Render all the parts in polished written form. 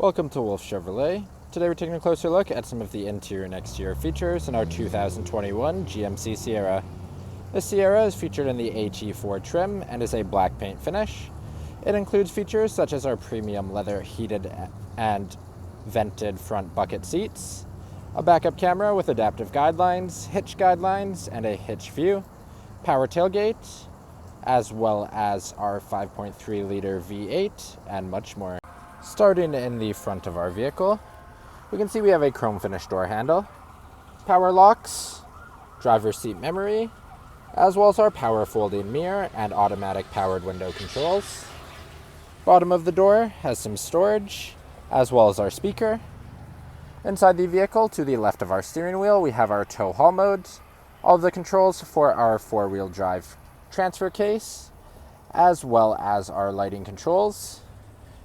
Welcome to Wolf Chevrolet. Today we're taking a closer look at some of the interior and exterior features in our 2021 GMC Sierra. The Sierra is featured in the HE4 trim and is a black paint finish. It includes features such as our premium leather heated and vented front bucket seats, a backup camera with adaptive guidelines, hitch guidelines, and a hitch view, power tailgate, as well as our 5.3-liter V8, and much more. Starting in the front of our vehicle, we can see we have a chrome finish door handle, power locks, driver's seat memory, as well as our power folding mirror and automatic powered window controls. Bottom of the door has some storage, as well as our speaker. Inside the vehicle, to the left of our steering wheel, we have our tow haul mode, all of the controls for our four-wheel drive transfer case, as well as our lighting controls.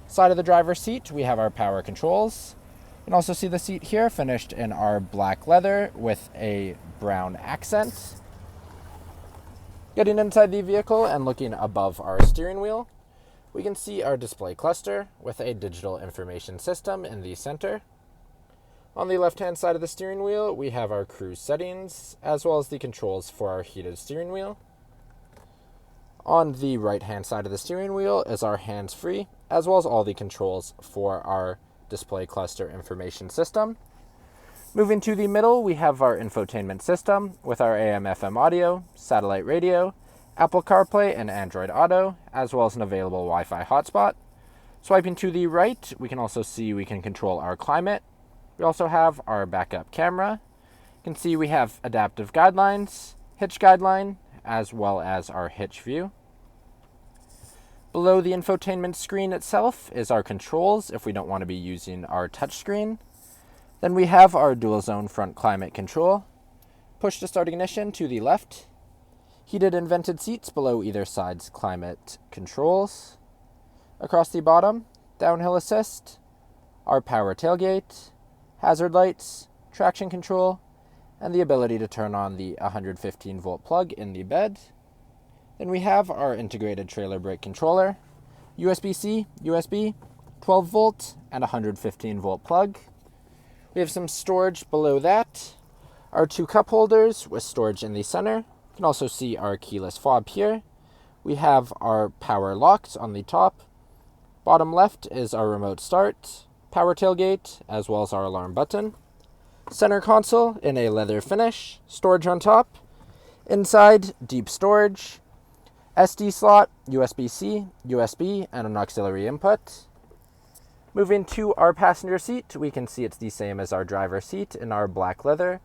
Side of the driver's seat, we have our power controls. You can also see the seat here finished in our black leather with a brown accent. Getting inside the vehicle and looking above our steering wheel, we can see our display cluster with a digital information system in the center. On the left-hand side of the steering wheel, we have our cruise settings, as well as the controls for our heated steering wheel. On the right-hand side of the steering wheel is our hands-free, as well as all the controls for our display cluster information system. Moving to the middle, we have our infotainment system with our AM/FM audio, satellite radio, Apple CarPlay and Android Auto, as well as an available Wi-Fi hotspot. Swiping to the right, we can also see we can control our climate. We also have our backup camera. You can see we have adaptive guidelines, hitch guideline, as well as our hitch view. Below the infotainment screen itself is our controls if we don't want to be using our touchscreen. Then we have our dual zone front climate control. Push to start ignition to the left. Heated and vented seats below either side's climate controls. Across the bottom, downhill assist, our power tailgate, hazard lights, traction control, and the ability to turn on the 115-volt plug in the bed. Then we have our integrated trailer brake controller, USB-C, USB, 12-volt, and 115-volt plug. We have some storage below that, our two cup holders with storage in the center. You can also see our keyless fob here. We have our power locks on the top. Bottom left is our remote start, power tailgate, as well as our alarm button. Center console in a leather finish, storage on top. Inside, deep storage, SD slot, USB-C, USB, and an auxiliary input. Moving to our passenger seat, we can see it's the same as our driver's seat in our black leather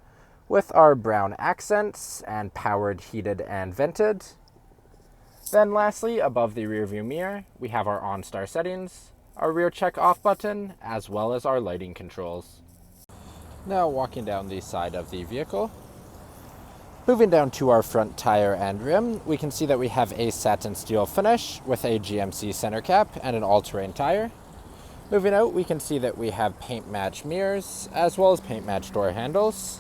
with our brown accents and powered, heated, and vented. Then lastly, above the rear view mirror, we have our OnStar settings, our rear check off button, as well as our lighting controls. Now walking down the side of the vehicle. Moving down to our front tire and rim, we can see that we have a satin steel finish with a GMC center cap and an all-terrain tire. Moving out, we can see that we have paint match mirrors as well as paint match door handles.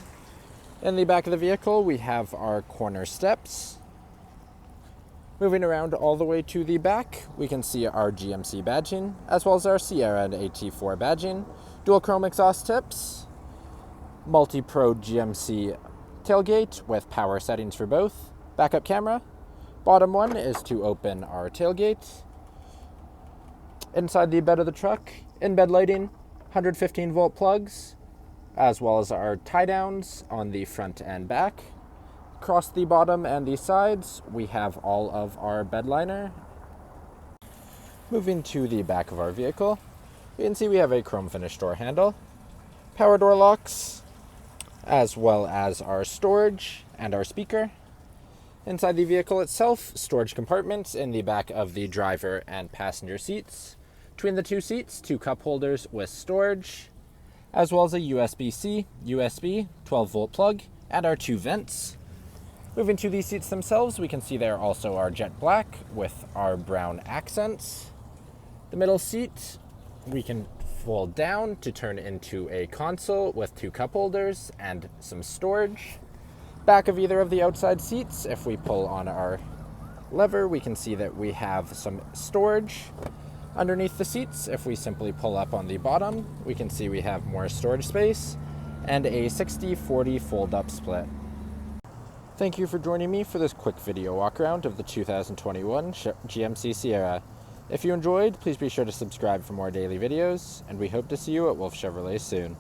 In the back of the vehicle, we have our corner steps. Moving around all the way to the back, we can see our GMC badging as well as our Sierra and AT4 badging, dual chrome exhaust tips, multi-pro GMC tailgate with power settings for both, backup camera. Bottom one is to open our tailgate. Inside the bed of the truck, in-bed lighting, 115-volt plugs, as well as our tie-downs on the front and back. Across the bottom and the sides, we have all of our bed liner. Moving to the back of our vehicle, we can see we have a chrome finish door handle, power door locks, as well as our storage and our speaker. Inside the vehicle itself, storage compartments in the back of the driver and passenger seats. Between the two seats, two cup holders with storage, as well as a USB-C, USB, 12-volt plug, and our two vents. Moving to these seats themselves, we can see there also are jet black with our brown accents. The middle seat, we can fold down to turn into a console with two cup holders and some storage. Back of either of the outside seats, if we pull on our lever, we can see that we have some storage. Underneath the seats, if we simply pull up on the bottom, we can see we have more storage space and a 60-40 fold-up split. Thank you for joining me for this quick video walk around of the 2021 GMC Sierra. If you enjoyed, please be sure to subscribe for more daily videos, and we hope to see you at Wolf Chevrolet soon.